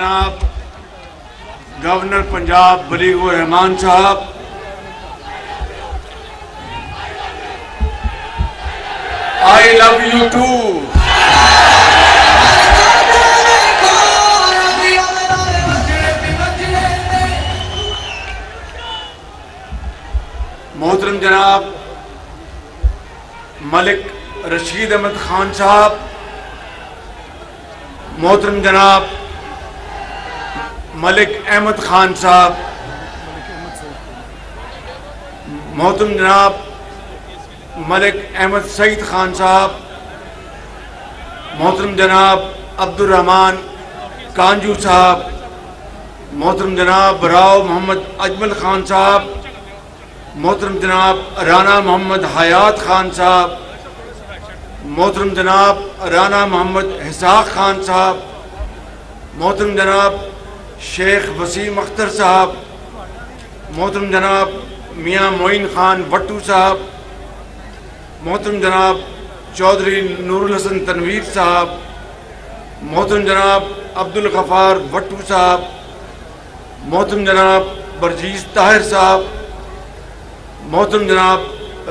जनाब गवर्नर पंजाब वलीउर रहमान साहब, I love you too। मोहतरम जनाब मलिक रशीद अहमद खान साहब, मोहतरम जनाब मलिक अहमद खान साहब, मोहतरम जनाब मलिक अहमद सईद खान साहब, मोहतरम जनाब अब्दुल रहमान कांजू साहब, मोहतरम जनाब राव मोहम्मद अजमल खान साहब, मोहतरम जनाब राना मोहम्मद हयात खान साहब, मोहतरम जनाब राना मोहम्मद हिसाक खान साहब, मोहतरम जनाब शेख वसीम अख्तर साहब, मोहतरम जनाब मियाँ मोइन खान वट्टू साहब, मोहतरम जनाब चौधरी नूरुल हसन तनवीर साहब, मोहतरम जनाब अब्दुल गफ़ार वट्टू साहब, मोहतरम जनाब बरजीज ताहिर साहब, मोहतरम जनाब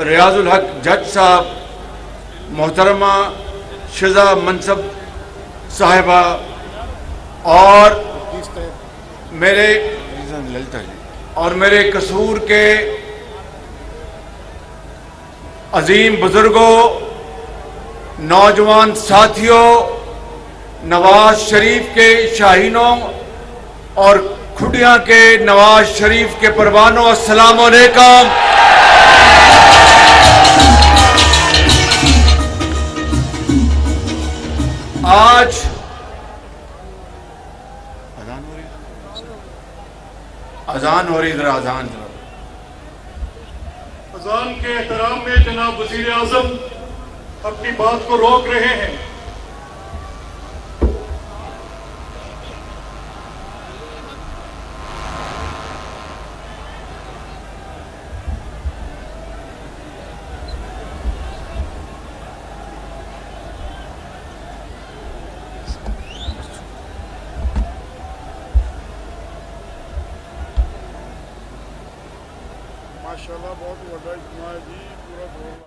रियाजुल हक जज साहब, मोहतरमा शिजा मनसब साहिबा और मेरे कसूर के अजीम बुजुर्गों, नौजवान साथियों, नवाज शरीफ के शाहीनों और खुडिया के नवाज शरीफ के परवानों, अस्सलाम वालेकुम। आज अजान हो रही जरा अजान के एहतराम में जनाब वज़ीर आज़म अपनी बात को रोक रहे हैं। माशाल्लाह बहुत बड़ा इज्तिमा है जी, पूरा 2 लाख।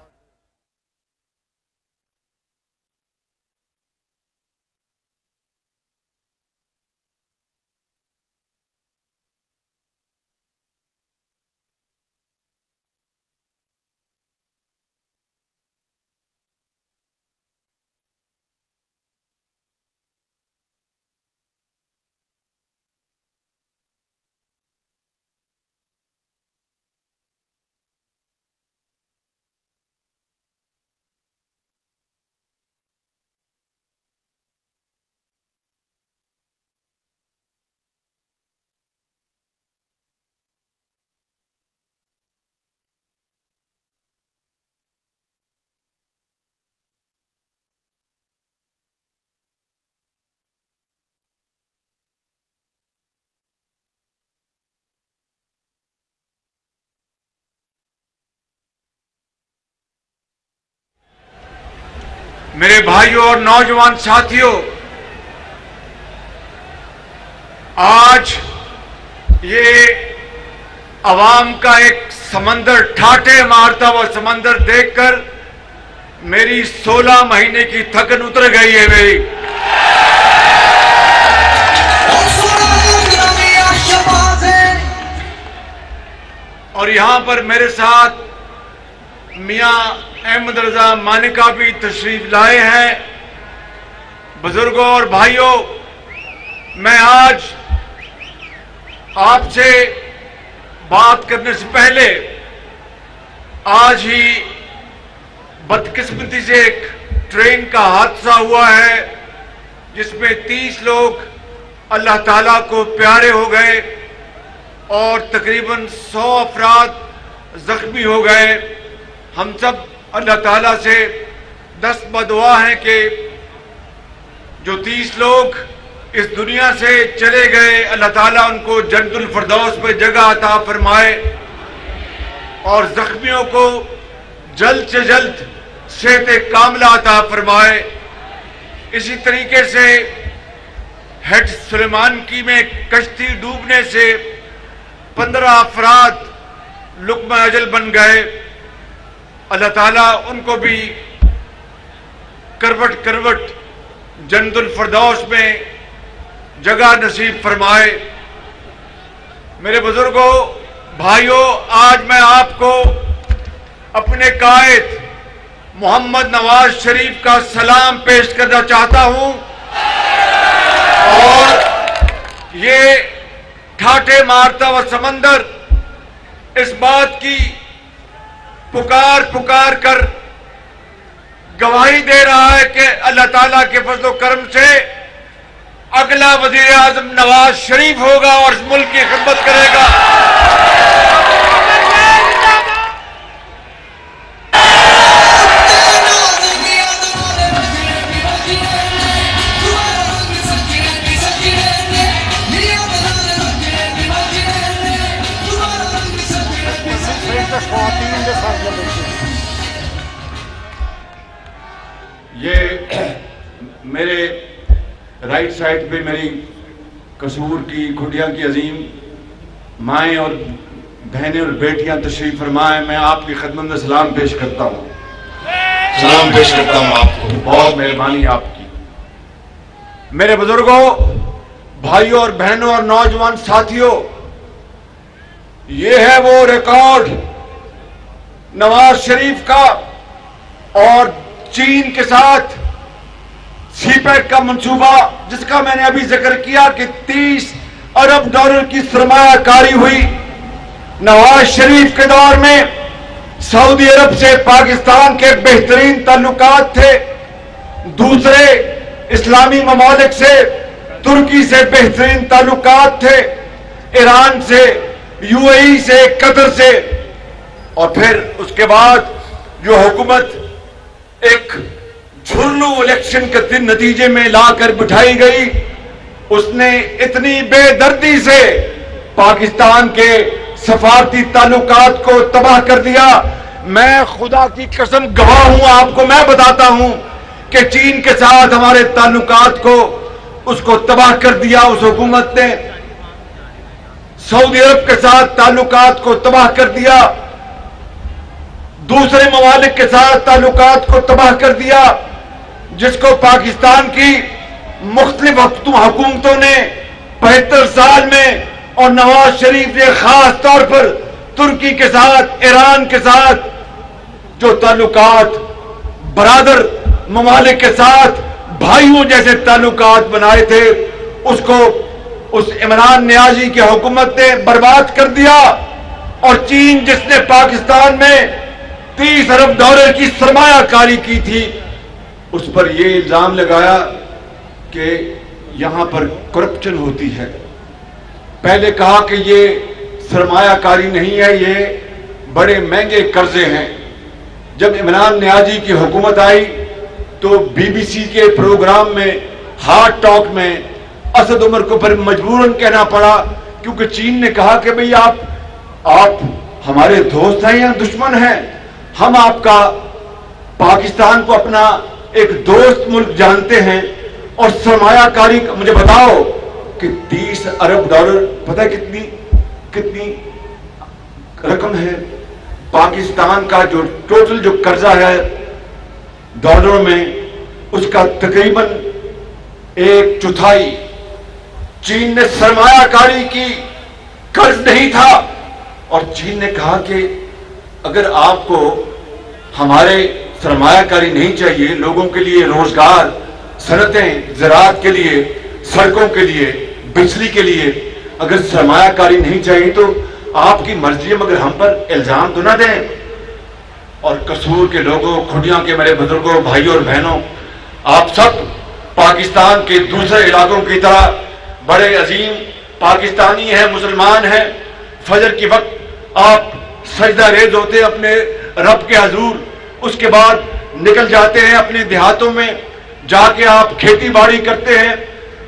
मेरे भाइयों और नौजवान साथियों, आज ये अवाम का एक समंदर, ठाटे मारता हुआ समंदर देखकर मेरी 16 महीने की थकन उतर गई है मेरी। और यहां पर मेरे साथ मियां अहमद रजा मानिका भी तशरीफ लाए हैं। बुजुर्गों और भाइयों, मैं आज आपसे बात करने से पहले, आज ही बदकिस्मती से एक ट्रेन का हादसा हुआ है जिसमें 30 लोग अल्लाह ताला को प्यारे हो गए और तकरीबन 100 अफराद जख्मी हो गए। हम सब अल्लाह ताला से दस्त बदुआ हैं कि जो 30 लोग इस दुनिया से चले गए, अल्लाह ताला उनको जन्नतुल फिरदौस में जगह अता फरमाए और जख्मियों को जल्द से जल्द सेहत कामिला अता फरमाए। इसी तरीके से हेड सुलेमान की में कश्ती डूबने से 15 अफराद लुक़्मा अजल बन गए। अल्लाह ताला उनको भी करवट करवट जन्नतुल फिरदौस में जगह नसीब फरमाए। मेरे बुजुर्गों, भाइयों, आज मैं आपको अपने कायद मोहम्मद नवाज शरीफ का सलाम पेश करना चाहता हूं और ये ठाठे मारता हुआ समंदर इस बात की पुकार पुकार कर गवाही दे रहा है कि अल्लाह ताला के फज़्ल व करम से अगला वज़ीर आज़म नवाज शरीफ होगा और इस मुल्क की खिदमत करेगा। ये मेरे राइट साइड पे मेरी कसूर की खुटिया की अजीम माएँ और बहनें और बेटियां तशरीफ फरमाएं। मैं आपकी खिदमत में सलाम पेश करता हूँ। सलाम पेश करता हूँ आपको। बहुत मेहरबानी आपकी। मेरे बुजुर्गों, भाइयों और बहनों और नौजवान साथियों, ये है वो रिकॉर्ड नवाज शरीफ का और चीन के साथ सीपैक का मंसूबा, जिसका मैंने अभी जिक्र किया कि 30 अरब डॉलर की सरमायाकारी हुई। नवाज शरीफ के दौर में सऊदी अरब से पाकिस्तान के बेहतरीन ताल्लुकात थे। दूसरे इस्लामी ममालिक से, तुर्की से बेहतरीन ताल्लुकात थे, ईरान से, यूएई से, कतर से। और फिर उसके बाद जो हुकूमत एक झुर्नू इलेक्शन के दिन नतीजे में लाकर बिठाई गई, उसने इतनी बेदर्दी से पाकिस्तान के सफारती ताल्लुकात को तबाह कर दिया। मैं खुदा की कसम गवाह हूं, आपको मैं बताता हूं कि चीन के साथ हमारे ताल्लुकात को उसको तबाह कर दिया उस हुकूमत ने। सऊदी अरब के साथ ताल्लुकात को तबाह कर दिया, दूसरे ममालिक के साथ ताल्लुकात को तबाह कर दिया, जिसको पाकिस्तान की मुख्तलिफ हुकूमतों ने 75 साल में और नवाज शरीफ ने खास तौर पर तुर्की के साथ, ईरान के साथ जो ताल्लुकात बरादर ममालिक के साथ भाइयों जैसे ताल्लुकात बनाए थे, उसको उस इमरान नियाजी की हुकूमत ने बर्बाद कर दिया। और चीन, जिसने पाकिस्तान में 30 अरब डॉलर की सरमायाकारी की थी, उस पर यह इल्जाम लगाया कि यहां पर करप्शन होती है। पहले कहा कि ये सरमायाकारी नहीं है, ये बड़े महंगे कर्जे हैं। जब इमरान नियाजी की हुकूमत आई तो बीबीसी के प्रोग्राम में, हार्ट टॉक में, असद उमर को फिर मजबूरन कहना पड़ा, क्योंकि चीन ने कहा कि भाई आप हमारे दोस्त हैं या दुश्मन हैं? हम आपका पाकिस्तान को अपना एक दोस्त मुल्क जानते हैं और सरमायाकारी, मुझे बताओ कि 30 अरब डॉलर, पता है कितनी रकम है? पाकिस्तान का जो टोटल जो कर्जा है डॉलरों में, उसका तकरीबन 1/4 चीन ने सरमायाकारी की, कर्ज नहीं था। और चीन ने कहा कि अगर आपको हमारे सरमायाकारी नहीं चाहिए, लोगों के लिए रोजगार, सनतें, ज़राअत के लिए, सड़कों के लिए, बिजली के लिए अगर सरमायाकारी नहीं चाहिए तो आपकी मर्जी है, मगर हम पर इल्जाम तो ना दें। और कसूर के लोगों, खुटियां के मेरे बुजुर्गों, भाइयों और बहनों, आप सब पाकिस्तान के दूसरे इलाकों की तरह बड़े अजीम पाकिस्तानी हैं, मुसलमान हैं। फजर के वक्त आप सजदा रेज होते हैं अपने रब के हजूर, उसके बाद निकल जाते हैं अपने देहातों में, जाके आप खेती बाड़ी करते हैं।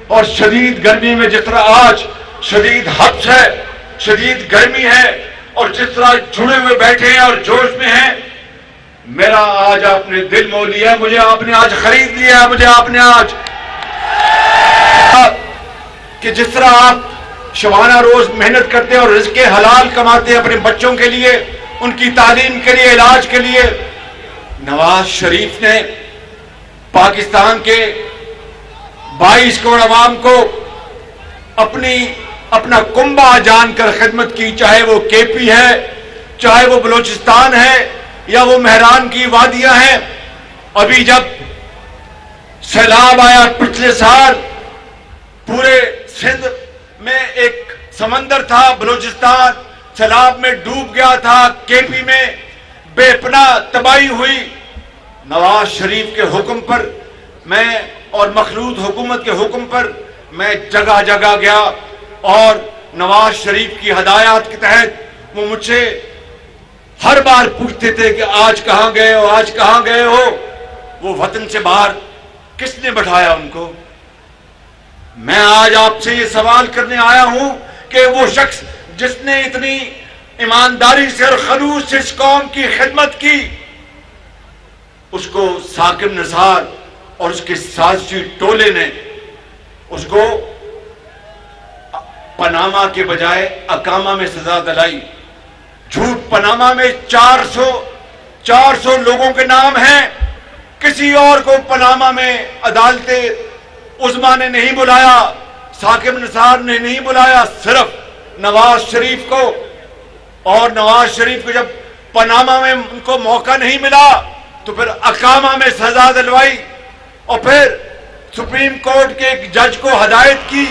और शदीद गर्मी में, जिस तरह आज शदीद हब्स है, शदीद गर्मी है, और जिस तरह जुड़े हुए बैठे हैं और जोश में हैं, मेरा आज आपने दिल मोह लिया, मुझे आपने आज खरीद लिया, मुझे आपने आज कि जिस तरह आप शबाना रोज मेहनत करते हैं और रिज़्क़ हलाल कमाते हैं अपने बच्चों के लिए, उनकी तालीम के लिए, इलाज के लिए, नवाज शरीफ ने पाकिस्तान के 22 करोड़ अवाम को अपना कुंबा जानकर खिदमत की, चाहे वो केपी है, चाहे वो बलोचिस्तान है, या वो मेहरान की वादियां हैं। अभी जब सैलाब आया पिछले साल, पूरे सिंध में एक समंदर था, बलोचिस्तान सैलाब में डूब गया था, केपी में बेपनाह तबाही हुई। नवाज शरीफ के हुक्म पर मैं और मखलूत हुकूमत के हुक्म पर मैं जगह जगह गया और नवाज शरीफ की हदायत के तहत वो मुझसे हर बार पूछते थे कि आज कहां गए हो, आज कहां गए हो। वो वतन से बाहर किसने बैठाया उनको? मैं आज आपसे ये सवाल करने आया हूं कि वो शख्स जिसने इतनी ईमानदारी से और खलूस से इस कौम की खिदमत की, उसको साकिब निसार और उसके साजिशी टोले ने उसको पनामा के बजाय अकामा में सजा दिलाई। झूठ पनामा में 400 लोगों के नाम हैं, किसी और को पनामा में अदालते उज़्मा ने नहीं बुलाया, साकिब निसार ने नहीं बुलाया, सिर्फ नवाज शरीफ को। और नवाज शरीफ को जब पनामा में उनको मौका नहीं मिला तो फिर अकामा में सजा दिलवाई और फिर सुप्रीम कोर्ट के एक जज को हदायत की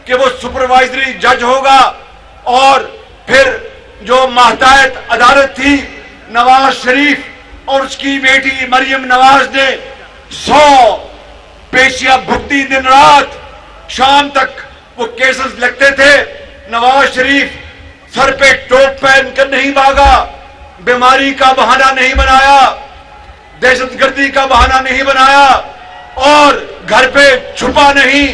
कि वो सुपरवाइजरी जज होगा। और फिर जो माहतायत अदालत थी, नवाज शरीफ और उसकी बेटी मरियम नवाज ने 100 पेशियां भुगती, दिन रात शाम तक वो केसेस लगते थे। नवाज शरीफ सर पे टोप पहनकर नहीं भागा, बीमारी का बहाना नहीं बनाया, दहशतगर्दी का बहाना नहीं बनाया और घर पे छुपा नहीं।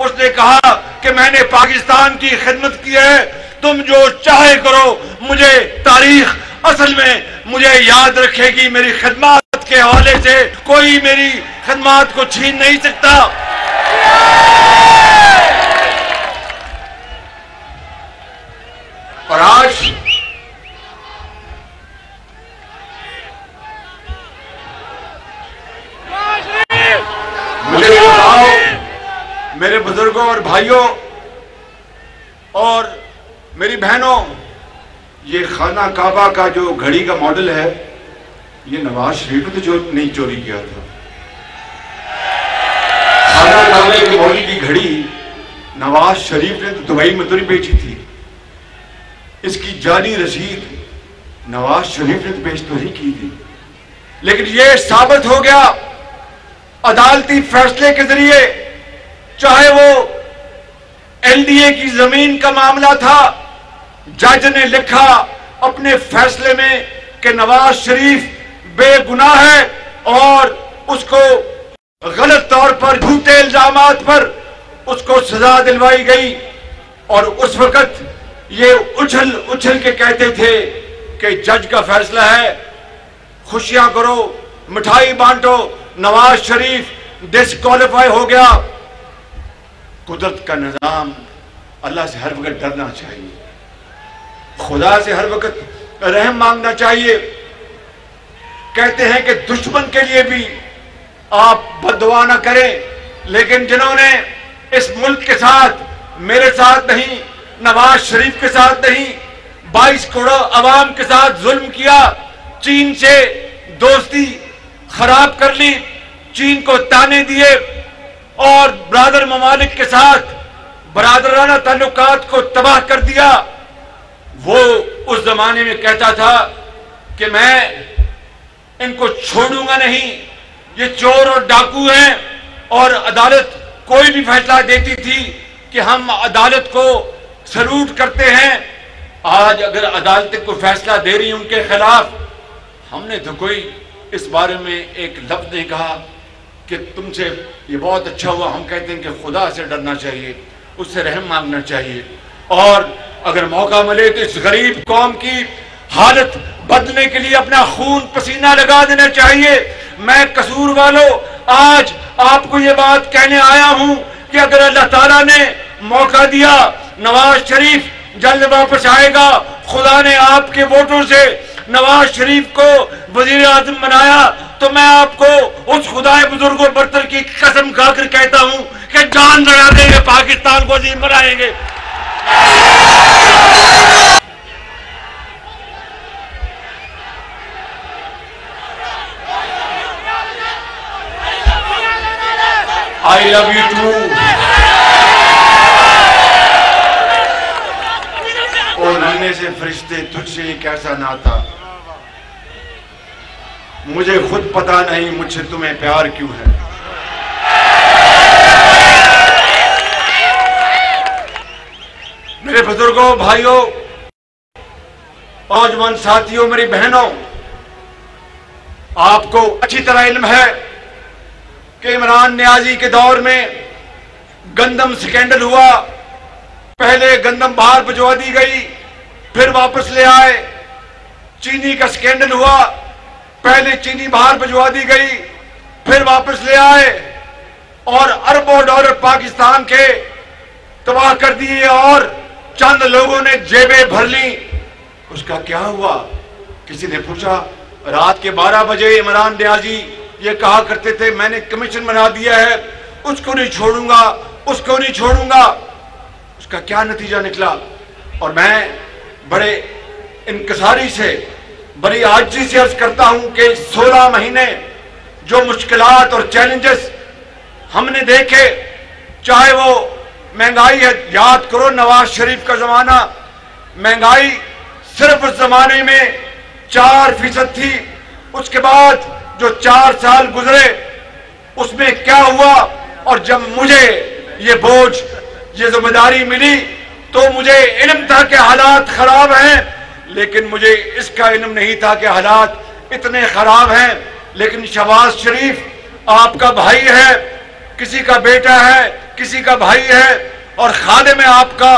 उसने कहा कि मैंने पाकिस्तान की खिदमत की है, तुम जो चाहे करो, मुझे तारीख असल में मुझे याद रखेगी। मेरी खिदमत के हवाले से कोई मेरी खिदमत को छीन नहीं सकता। और आज मुझे बताओ मेरे बुजुर्गों और भाइयों और मेरी बहनों, ये खाना काबा का जो घड़ी का मॉडल है, ये नवाज शरीफ ने जो नहीं चोरी किया था। खाना काबा के मॉडल की घड़ी नवाज शरीफ ने तो दुबई में तो नहीं बेची थी। इसकी जाली रसीद नवाज शरीफ ने तो पेश तो नहीं की थी। लेकिन यह साबित हो गया अदालती फैसले के जरिए, चाहे वो एलडीए की जमीन का मामला था, जज ने लिखा अपने फैसले में कि नवाज शरीफ बेगुनाह है और उसको गलत तौर पर झूठे इल्जामात पर उसको सजा दिलवाई गई। और उस वक्त ये उछल उछल के कहते थे कि जज का फैसला है, खुशियां करो, मिठाई बांटो, नवाज शरीफ डिस्क्वालीफाई हो गया। कुदरत का निजाम, अल्लाह से हर वक्त डरना चाहिए, खुदा से हर वक्त रहम मांगना चाहिए। कहते हैं कि दुश्मन के लिए भी आप बद्दुआ न करें, लेकिन जिन्होंने इस मुल्क के साथ, मेरे साथ नहीं, नवाज शरीफ के साथ नहीं, 22 करोड़ अवाम के साथ जुल्म किया, चीन से दोस्ती खराब कर ली, चीन को ताने दिए और ब्रादर ममालिक के साथ बरादराना ताल्लुकात को तबाह कर दिया, वो उस जमाने में कहता था कि मैं इनको छोड़ूंगा नहीं, ये चोर और डाकू हैं। और अदालत कोई भी फैसला देती थी कि हम अदालत को सल्यूट करते हैं। आज अगर अदालतें कोई फैसला दे रही उनके खिलाफ, हमने तो कोई इस बारे में एक लफ्ज नहीं कहा कि तुमसे ये बहुत अच्छा हुआ। हम कहते हैं कि खुदा से डरना चाहिए, उससे रहम मांगना चाहिए, और अगर मौका मिले तो इस गरीब कौम की हालत बदलने के लिए अपना खून पसीना लगा देना चाहिए। मैं कसूर वालों आज आपको ये बात कहने आया हूं कि अगर अल्लाह ताला ने मौका दिया। नवाज शरीफ जल्द वापस आएगा। खुदा ने आपके वोटों से नवाज शरीफ को वजीर आजम बनाया, तो मैं आपको उस खुदाए बुजुर्गों बरतर की कसम खाकर कहता हूं कि जान लगा देंगे, पाकिस्तान को अजीम बनाएंगे। I love you too. और नन्हे से फरिश्ते तुझसे कैसा नाता, मुझे खुद पता नहीं मुझसे तुम्हें प्यार क्यों है। मेरे बुजुर्गों, भाइयों, नौजवान साथियों, मेरी बहनों, आपको अच्छी तरह इल्म है कि इमरान नियाजी के दौर में गंदम स्कैंडल हुआ। पहले गंदम बाहर भिजवा दी गई, फिर वापस ले आए। चीनी का स्कैंडल हुआ, पहले चीनी बाहर भिजवा दी गई, फिर वापस ले आए और अरबों डॉलर पाकिस्तान के तबाह कर दिए और चंद लोगों ने जेबें भर ली। उसका क्या हुआ? किसी ने पूछा। रात के 12 बजे इमरान नियाजी ये कहा करते थे, मैंने कमीशन बना दिया है, उसको नहीं छोड़ूंगा, उसको नहीं छोड़ूंगा। उसका क्या नतीजा निकला? और मैं बड़े इनकसारी से, बड़ी आजिज़ी से अर्ज करता हूं कि 16 महीने जो मुश्किलात और चैलेंजेस हमने देखे, चाहे वो महंगाई है, याद करो नवाज शरीफ का जमाना, महंगाई सिर्फ उस जमाने में 4% थी। उसके बाद जो 4 साल गुजरे उसमें क्या हुआ? और जब मुझे ये बोझ, ये जिम्मेदारी मिली, तो मुझे इल्म था कि हालात खराब हैं, लेकिन मुझे इसका इल्म नहीं था कि हालात इतने खराब हैं। लेकिन शहबाज शरीफ आपका भाई है, किसी का बेटा है, किसी का भाई है और खादिम है आपका।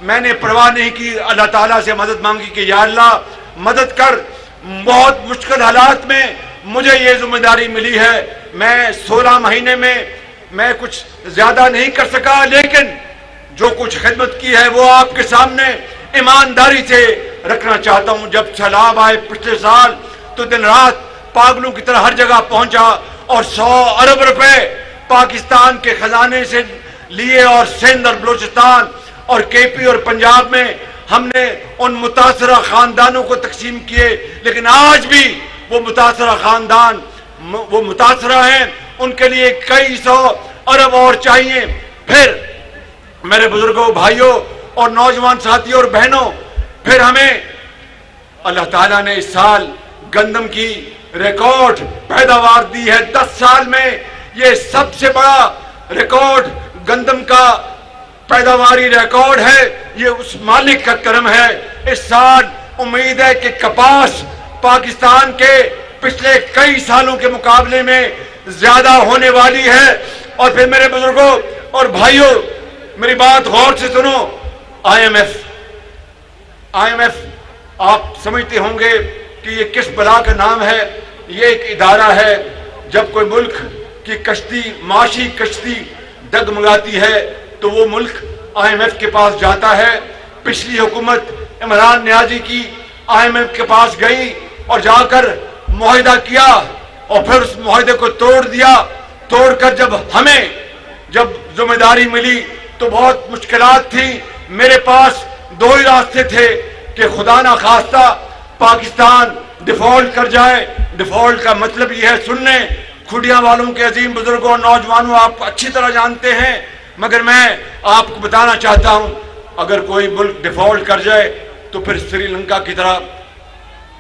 मैंने परवाह नहीं की, अल्लाह ताला से मदद मांगी कि या अल्लाह मदद कर। बहुत मुश्किल हालात में मुझे ये जिम्मेदारी मिली है। मैं 16 महीने में मैं कुछ ज्यादा नहीं कर सका, लेकिन जो कुछ खिदमत की है वो आपके सामने ईमानदारी से रखना चाहता हूं। जब सैलाब आए पिछले साल, तो दिन रात पागलों की तरह हर जगह पहुंचा और 100 अरब रुपए पाकिस्तान के खजाने से लिए और सिंध और बलूचिस्तान और केपी और पंजाब में हमने उन मुतासरा खानदानों को तकसीम किए। लेकिन आज भी वो मुतासरा खानदान वो मुतासरा हैं, उनके लिए कई 100 अरब और चाहिए। फिर मेरे बुजुर्गों, भाइयों और नौजवान साथियों और बहनों, फिर हमें अल्लाह ताला ने इस साल गंदम की रिकॉर्ड पैदावार दी है। 10 साल में ये सबसे बड़ा रिकॉर्ड गंदम का पैदावारी रिकॉर्ड है। ये उस मालिक का करम है। इस साल उम्मीद है कि कपास पाकिस्तान के पिछले कई सालों के मुकाबले में ज्यादा होने वाली है। और फिर मेरे बुजुर्गों और भाइयों, मेरी बात गौर से सुनो। IMF आप समझते होंगे कि ये किस बला का नाम है। ये एक इदारा है, जब कोई मुल्क की कश्ती, माशी कश्ती डगमगाती है तो वो मुल्क IMF के पास जाता है। पिछली हुकूमत इमरान नियाजी की IMF के पास गई और जाकर मुआहिदा किया और फिर उस मुआहिदे को तोड़ दिया। तोड़कर जब जिम्मेदारी मिली तो बहुत मुश्किलात थी। मेरे पास 2 ही रास्ते थे कि खुदा ना खास्ता पाकिस्तान डिफॉल्ट कर जाए। डिफॉल्ट का मतलब यह है, सुनने खुडिया वालों के अजीम बुजुर्गों और नौजवानों, आप अच्छी तरह जानते हैं, मगर मैं आपको बताना चाहता हूं, अगर कोई मुल्क डिफॉल्ट कर जाए तो फिर श्रीलंका की तरह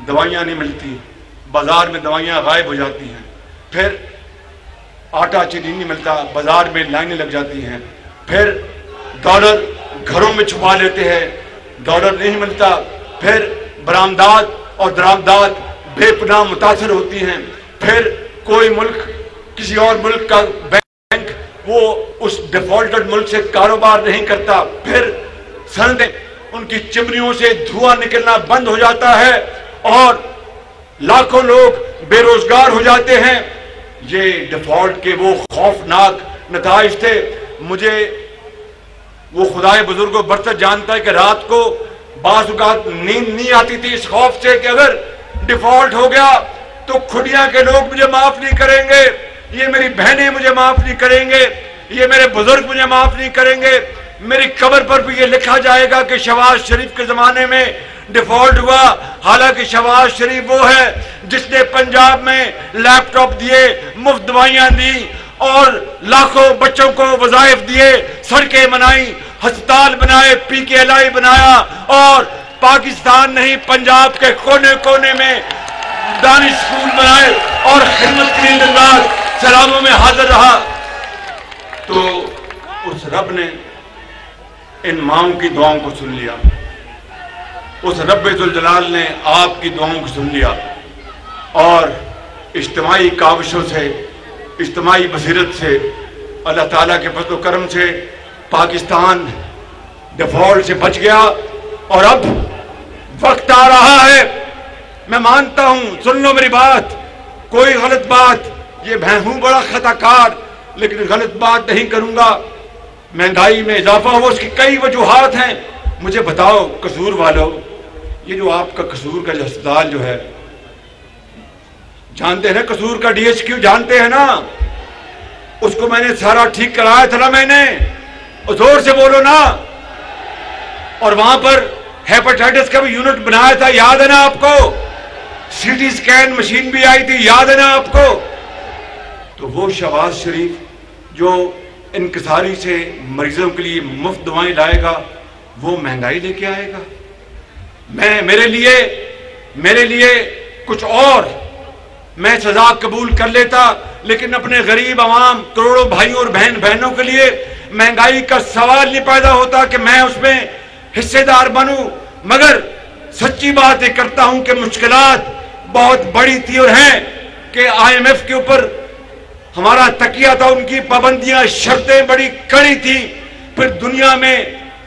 दवाइयां नहीं मिलती, बाजार में दवाइयां गायब हो जाती हैं, फिर आटा चीनी नहीं मिलता, बाजार में लाइनें लग जाती हैं, फिर डॉलर घरों में छुपा लेते हैं, डॉलर नहीं मिलता, फिर बरामदात और दरामदात बेपनाह मुतासर होती हैं, फिर कोई मुल्क किसी और मुल्क का बैंक वो उस डिफॉल्टेड मुल्क से कारोबार नहीं करता, फिर सनदें उनकी चिमनियों से धुआं निकलना बंद हो जाता है और लाखों लोग बेरोजगार हो जाते हैं। ये डिफॉल्ट के वो खौफनाक नताइज थे। मुझे वो खुदाए बुजुर्गों बरतर जानता है कि रात को बाज़ औक़ात नींद नहीं आती थी इस खौफ से कि अगर डिफॉल्ट हो गया तो खुदिया के लोग मुझे माफ नहीं करेंगे, ये मेरी बहनें मुझे माफ नहीं करेंगे, ये मेरे बुजुर्ग मुझे माफ नहीं करेंगे, मेरी कब्र पर भी ये लिखा जाएगा कि शहबाज शरीफ के जमाने में डिफॉल्ट हुआ। हालांकि शहबाज शरीफ वो है जिसने पंजाब में लैपटॉप दिए, मुफ्त दवाइयां दी और लाखों बच्चों को वज़ाइफ दिए, सड़कें बनाई, अस्पताल बनाए, PKLI बनाया और पाकिस्तान नहीं पंजाब के कोने कोने में दानिश स्कूल बनाए और खिदमत के लिए दिन रात सलामों में हाजिर रहा। तो उस रब ने इन माओं की दुआओं को सुन लिया, उस रब्बुल जलाल ने आपकी दुआओं को सुन लिया और इज्तिमाई काविशों से, इज्तिमाई बसीरत से, अल्लाह ताला के फज़्ल व करम से पाकिस्तान डिफॉल्ट से बच गया। और अब वक्त आ रहा है, मैं मानता हूं, सुन लो मेरी बात, कोई गलत बात, ये मैं हूं बड़ा खताकार लेकिन गलत बात नहीं करूंगा। महंगाई में इजाफा हुआ, उसकी कई वजूहात हैं, मुझे बताओ कसूर वालों, ये जो आपका कसूर का अस्पताल जो है, जानते हैं ना कसूर का DHQ जानते हैं ना, उसको मैंने सारा ठीक कराया था ना मैंने, और जोर से बोलो ना। और वहां पर हेपेटाइटिस का भी यूनिट बनाया था, याद है ना आपको, CT स्कैन मशीन भी आई थी, याद है ना आपको। तो वो शहबाज शरीफ जो इंकिसारी से मरीजों के लिए मुफ्त दवाएं लाएगा, वो महंगाई लेके आएगा। मेरे लिए कुछ और, मैं सजा कबूल कर लेता, लेकिन अपने गरीब आवाम, करोड़ों भाइयों और बहनों के लिए महंगाई का सवाल नहीं पैदा होता कि मैं उसमें हिस्सेदार बनूं। मगर सच्ची बात ये करता हूं कि मुश्किलात बहुत बड़ी थी और हैं कि IMF के ऊपर हमारा तकिया था, उनकी पाबंदियां, शर्तें बड़ी कड़ी थी। फिर दुनिया में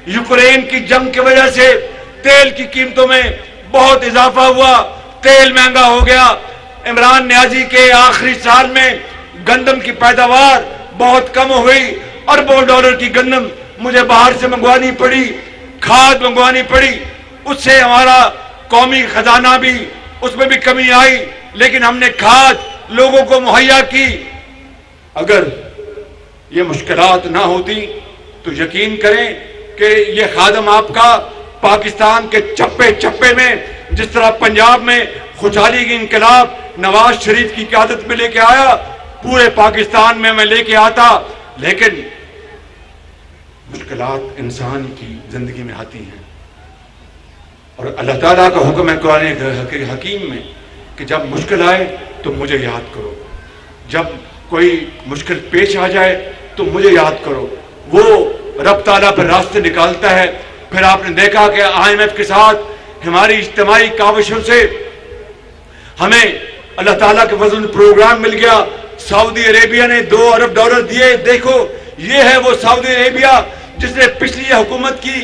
यूक्रेन की जंग की वजह से तेल की कीमतों में बहुत इजाफा हुआ, तेल महंगा हो गया। इमरान नियाजी के आखिरी साल में गंदम की पैदावार बहुत कम हो गई, अरबों डॉलर की गंदम मुझे बाहर से मंगवानी पड़ी, खाद मंगवानी पड़ी, उससे हमारा कौमी खजाना भी, उसमें भी कमी आई, लेकिन हमने खाद लोगों को मुहैया की। अगर ये मुश्किलात ना होती तो यकीन करें कि ये खादम आपका पाकिस्तान के चप्पे चप्पे में, जिस तरह पंजाब में खुशहाली की इंकलाब नवाज शरीफ की क़यादत में लेके आया, पूरे पाकिस्तान में मैं लेके आता। लेकिन मुश्किलात इंसान की जिंदगी में आती हैं और अल्लाह ताला का हुक्म है कुरान हकीम में कि जब मुश्किल आए तो मुझे याद करो, जब कोई मुश्किल पेश आ जाए तो मुझे याद करो। वो रब ताला पर रास्ते निकालता है। फिर आपने देखा कि IMF के साथ हमारी इज्तिमाई काविशों से हमें अल्लाह ताला के फजल प्रोग्राम मिल गया। सऊदी अरेबिया ने $2 अरब दिए। देखो, ये है वो सऊदी अरेबिया जिसने पिछली हुकूमत की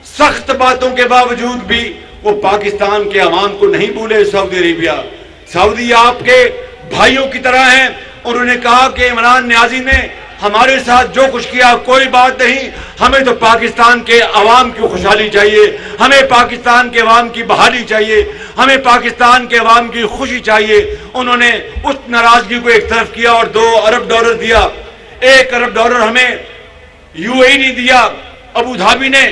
सख्त बातों के बावजूद भी वो पाकिस्तान के अवाम को नहीं भूले। सऊदी अरेबिया, सऊदी आपके भाइयों की तरह हैं। उन्होंने कहा कि इमरान नियाजी ने हमारे साथ जो कुछ किया कोई बात नहीं, हमें तो पाकिस्तान के अवाम की खुशहाली चाहिए, हमें पाकिस्तान के अवाम की बहाली चाहिए, हमें पाकिस्तान के अवाम की खुशी चाहिए। उन्होंने उस नाराजगी को एक तरफ किया और $2 अरब दिया। $1 अरब हमें UAE ने दिया, अबू धाबी ने,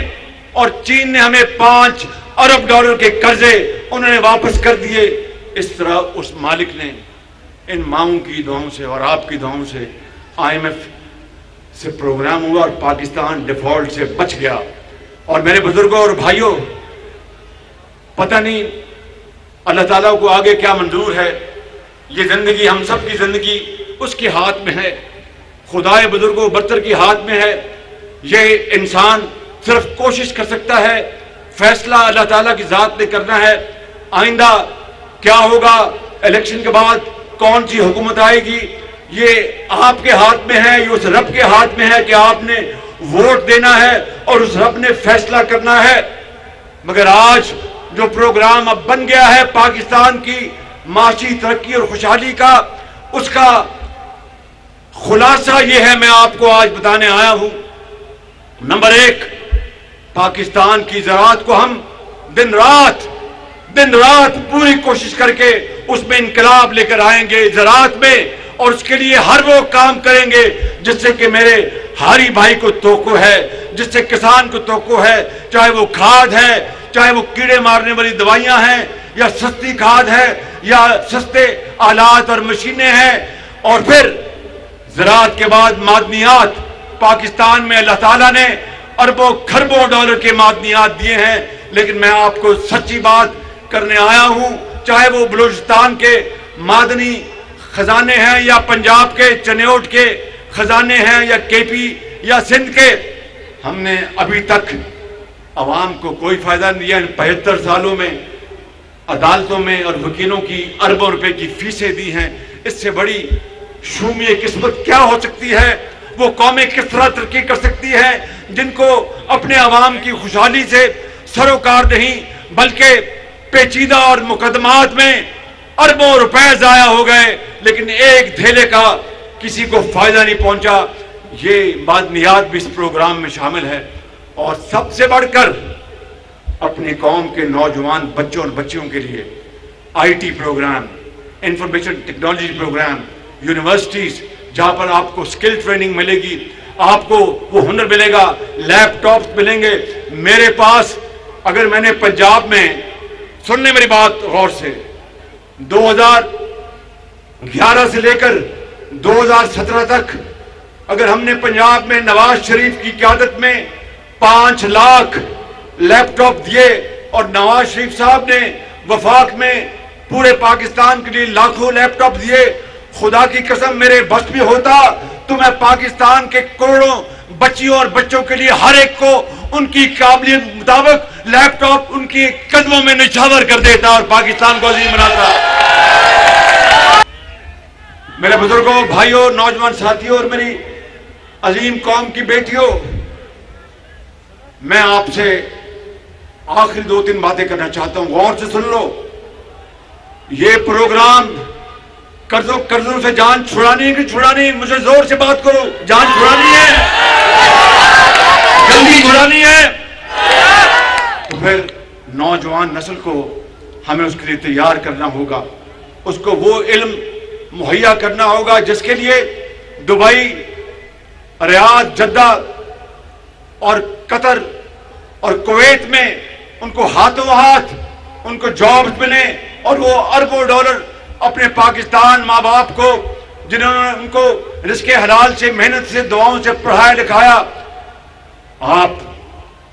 और चीन ने हमें $5 अरब के कर्जे उन्होंने वापस कर दिए। इस तरह उस मालिक ने इन माओं की दुआओं से और आपकी दुआओं से IMF से प्रोग्राम हुआ और पाकिस्तान डिफॉल्ट से बच गया। और मेरे बुजुर्गों और भाइयों, पता नहीं अल्लाह ताला को आगे क्या मंजूर है। ये जिंदगी, हम सब की जिंदगी उसके हाथ में है, खुदाए बुजुर्गों बरतर के हाथ में है। ये इंसान सिर्फ कोशिश कर सकता है, फैसला अल्लाह ताला की जात ने करना है। आइंदा क्या होगा, इलेक्शन के बाद कौन सी हुकूमत आएगी, ये आपके हाथ में है, ये उस रब के हाथ में है कि आपने वोट देना है और उस रब ने फैसला करना है। मगर आज जो प्रोग्राम अब बन गया है पाकिस्तान की माशी तरक्की और खुशहाली का, उसका खुलासा ये है, मैं आपको आज बताने आया हूं नंबर एक, पाकिस्तान की ज़राअत को हम दिन रात पूरी कोशिश करके उसमें इनकलाब लेकर आएंगे ज़राअत में, और उसके लिए हर वो काम करेंगे जिससे कि मेरे हारी भाई को तोको है, जिससे किसान को तोको है, चाहे वो खाद है, चाहे वो कीड़े मारने वाली दवाइयां हैं, या सस्ती खाद है, या सस्ते आलात और मशीनें हैं। और फिर ज़राअत के बाद मादनियात, पाकिस्तान में अल्लाह ताला ने अरबों खरबों डॉलर के मादनियात दिए हैं, लेकिन मैं आपको सच्ची बात करने आया हूं, चाहे वो बलूचिस्तान के मादनी खजाने हैं, या पंजाब के चनेौट के खजाने हैं, या केपी या सिंध के, हमने अभी तक अवाम को कोई फायदा नहीं दिया। इन 75 सालों में अदालतों में और वकीलों की अरबों रुपए की फीसें दी हैं। इससे बड़ी शूमीय किस्मत क्या हो सकती है? वो कौमें किस तरह तरक्की कर सकती है जिनको अपने अवाम की खुशहाली से सरोकार नहीं, बल्कि पेचीदा और मुकदमात में अरबों रुपए जाया हो गए, लेकिन एक धेले का किसी को फायदा नहीं पहुंचा। ये मादनियात भी इस प्रोग्राम में शामिल है। और सबसे बढ़कर अपनी कौम के नौजवान बच्चों और बच्चियों के लिए IT program, information technology program, universities जहां पर आपको स्किल ट्रेनिंग मिलेगी, आपको वो हुनर मिलेगा, लैपटॉप मिलेंगे। मेरे पास, अगर मैंने पंजाब में, सुनने मेरी बात गौर से, 2011 से लेकर 2017 तक अगर हमने पंजाब में नवाज शरीफ की क़यादत में 5 लाख लैपटॉप दिए, और नवाज शरीफ साहब ने वफाक में पूरे पाकिस्तान के लिए लाखों लैपटॉप दिए, खुदा की कसम मेरे बस भी होता तो मैं पाकिस्तान के करोड़ों बच्चियों और बच्चों के लिए हर एक को उनकी काबिलियत मुताबिक लैपटॉप उनके कदमों में निछावर कर देता और पाकिस्तान को अजीम बनाता। मेरे बुजुर्गों, भाइयों, नौजवान साथियों और मेरी अजीम कौम की बेटियों, मैं आपसे आखिरी 2-3 बातें करना चाहता हूं, गौर से सुन लो। ये प्रोग्राम कर्जों से जान छुड़ानी है कि छुड़ानी? मुझे जोर से बात करो। जान छुड़ानी है, जल्दी छुड़ानी है, तो फिर नौजवान नस्ल को हमें उसके लिए तैयार करना होगा, उसको वो इल्म मुहैया करना होगा जिसके लिए दुबई, रियाद, जद्दा और कतर और कुवैत में उनको हाथों हाथ उनको जॉब्स मिले, और वो अरबों डॉलर अपने पाकिस्तान माँ बाप को, जिन्होंने उनको रिस्के हलाल से, मेहनत से, दुआओं से पढ़ाया लिखाया, आप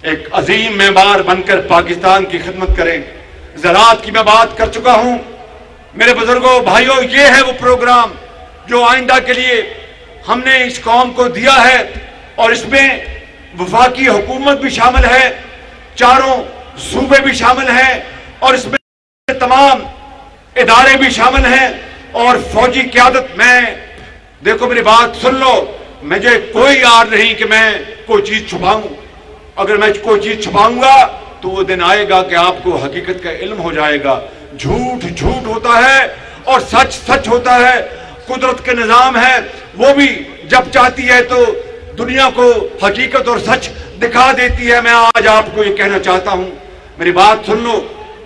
एक अजीम मेहमान बनकर पाकिस्तान की खिदमत करें। ज़राअत की मैं बात कर चुका हूं। मेरे बुजुर्गों, भाइयों, ये है वो प्रोग्राम जो आइंदा के लिए हमने इस कौम को दिया है, और इसमें वफाकी हुकूमत भी शामिल है, चारों सूबे भी शामिल हैं, और इसमें तमाम इदारे भी शामिल हैं, और फौजी क़यादत। मैं, देखो मेरी बात सुन लो, मुझे कोई याद नहीं कि मैं कोई चीज छुपाऊं। अगर मैं कोई चीज छुपाऊंगा तो वो दिन आएगा कि आपको हकीकत का इल्म हो जाएगा। झूठ झूठ होता है और सच सच होता है। कुदरत के निजाम है, वो भी जब चाहती है तो दुनिया को हकीकत और सच दिखा देती है। मैं आज आपको ये कहना चाहता हूं, मेरी बात सुन लो,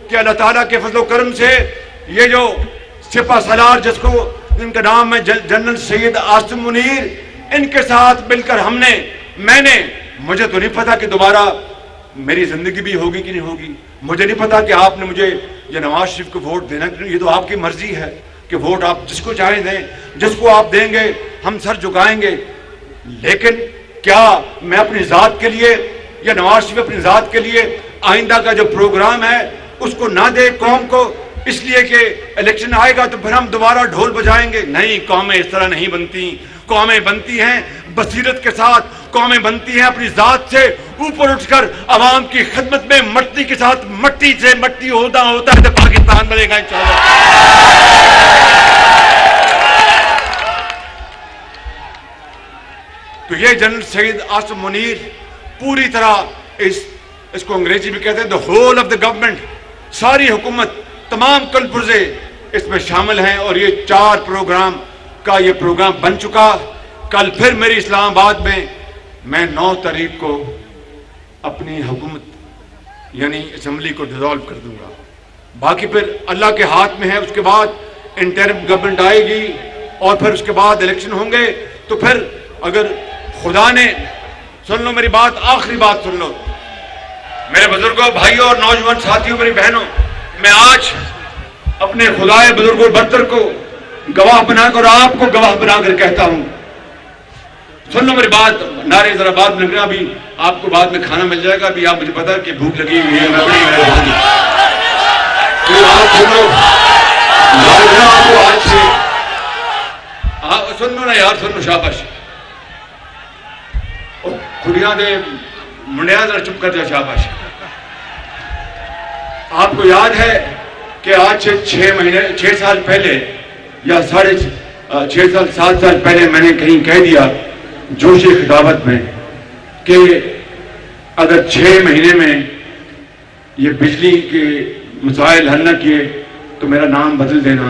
कि अल्लाह ताला के फजल करम से ये जो सिपा सलार, जिसको इनका नाम है जनरल सैयद आसिम मुनीर, इनके साथ मिलकर मैंने, मुझे तो नहीं पता कि दोबारा मेरी जिंदगी भी होगी कि नहीं होगी। मुझे नहीं पता कि आपने मुझे ये नवाज शरीफ को वोट देना कि नहीं। ये तो आपकी मर्जी है कि वोट आप जिसको चाहे दें, जिसको आप देंगे हम सर झुकाएंगे। लेकिन क्या मैं अपनी जात के लिए या नवाज शरीफ अपनी जात के लिए आइंदा का जो प्रोग्राम है उसको ना दे कौम को, इसलिए कि इलेक्शन आएगा तो फिर हम दोबारा ढोल बजाएंगे? नहीं, कौमें इस तरह नहीं बनती। कौमें बनती हैं बसीरत के साथ, कौमें बनती हैं अपनी जात से ऊपर उठकर अवाम की खिदमत में, मट्टी के साथ मट्टी से मट्टी होता होता है तो पाकिस्तान बनेगा इंशाअल्लाह। तो ये जनरल सैयद आसिम मुनीर पूरी तरह इसको अंग्रेजी में कहते हैं the whole of the government, सारी हुकूमत, तमाम कलपुर्जे इसमें शामिल हैं। और ये 4 प्रोग्राम का ये प्रोग्राम बन चुका। कल फिर मेरी इस्लामाबाद में मैं 9 तारीख को अपनी हुकूमत यानी असम्बली को डिसॉल्व कर दूंगा। बाकी फिर अल्लाह के हाथ में है। उसके बाद इंटरिम गवर्नमेंट आएगी और फिर उसके बाद इलेक्शन होंगे। तो फिर अगर खुदा ने, सुन लो मेरी बात, आखिरी बात सुन लो मेरे बुजुर्गों, भाइयों और नौजवान साथियों, मेरी बहनों, मैं आज अपने खुदाए बुजुर्गों बरतर को गवाह बनाकर, आपको गवाह बनाकर कहता हूं, सुन लो मेरी बात। नारे जरा बाद में लगना, भी आपको बाद में खाना मिल जाएगा। अभी आप, मुझे पता है कि भूख लगी हुई है, मैं बड़ी मेहरबानी, आप सुन लो आपको आज से, आप सुन लो ना यार, सुन लो, शाबाश। खुदिया दे मुंडिया जरा चुप कर जा, शाबाश। आपको याद है कि आज से 6 साल पहले या 6.5 साल 7 साल पहले मैंने कहीं कह दिया जोश खिताबत में कि अगर 6 महीने में ये बिजली के मसाइल हल न किए तो मेरा नाम बदल देना।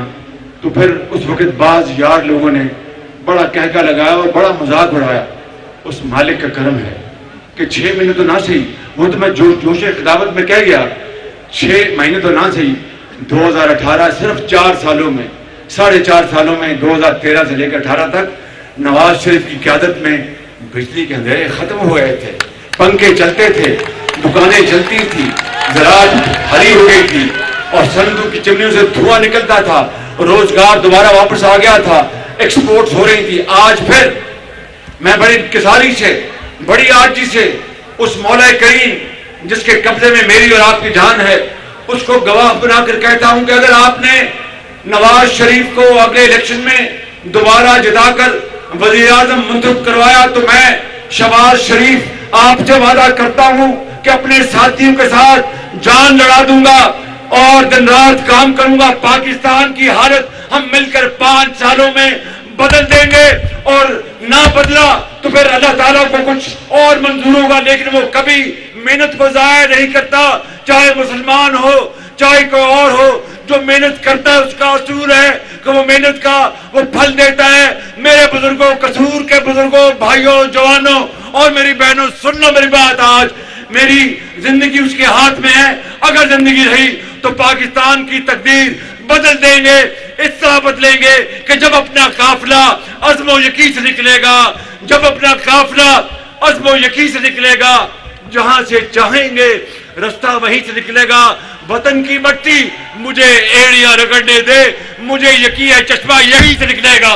तो फिर उस वक्त बाज यार लोगों ने बड़ा कहका लगाया और बड़ा मजाक उड़ाया। उस मालिक का करम है कि 6 महीने तो ना सही, वो तो मैं जोश खिताबत में कह गया, 6 महीने तो ना सही, 2018 सिर्फ 4 सालों में, 4.5 सालों में, 2013 से लेकर 18 तक नवाज शरीफ की क़यादत में बिजली के अंधेरे खत्म हो गए थे, पंखे चलते थे, दुकानें चलती थी, ज़राअत हरी हो गई थी और सरहदों की चिमनियों से धुआं निकलता था, रोजगार दोबारा वापस आ गया था, एक्सपोर्ट्स हो रही थी। आज फिर मैं बड़ी इंकिसारी से, बड़ी आर्जी से उस मौला करीम जिसके कब्जे में मेरी और आपकी जान है, उसको गवाह बनाकर कहता हूं कि अगर आपने नवाज शरीफ को अगले इलेक्शन में दोबारा जिताकर वजीर आजम मुंतखब करवाया तो मैं शहबाज शरीफ आपसे वादा करता हूं कि अपने साथियों के साथ जान लड़ा दूंगा और दिन रात काम करूंगा। पाकिस्तान की हालत हम मिलकर 5 सालों में बदल देंगे और ना बदला तो फिर अल्लाह ताला को कुछ और मंजूर होगा, लेकिन वो कभी मेहनत को जाया नहीं करता, चाहे मुसलमान हो चाहे कोई और हो। जो मेहनत करता है उसका असूल है कि वो मेहनत का वो फल देता है। मेरे बुजुर्गों, कसूर के बुजुर्गों, भाइयों, जवानों और मेरी बहनों, सुन लो मेरी बात। आज मेरी जिंदगी उसके हाथ में है। अगर जिंदगी रही तो पाकिस्तान की तकदीर बदल देंगे, इस तरह बदलेंगे कि जब अपना काफिला अज़्म यकीन से निकलेगा, जब अपना काफिला अज़्म यकीन से निकलेगा, जहां से चाहेंगे रास्ता वहीं से निकलेगा। वतन की मट्टी मुझे एड़ियां रगड़ने दे, मुझे यकीन है चश्मा यहीं से निकलेगा।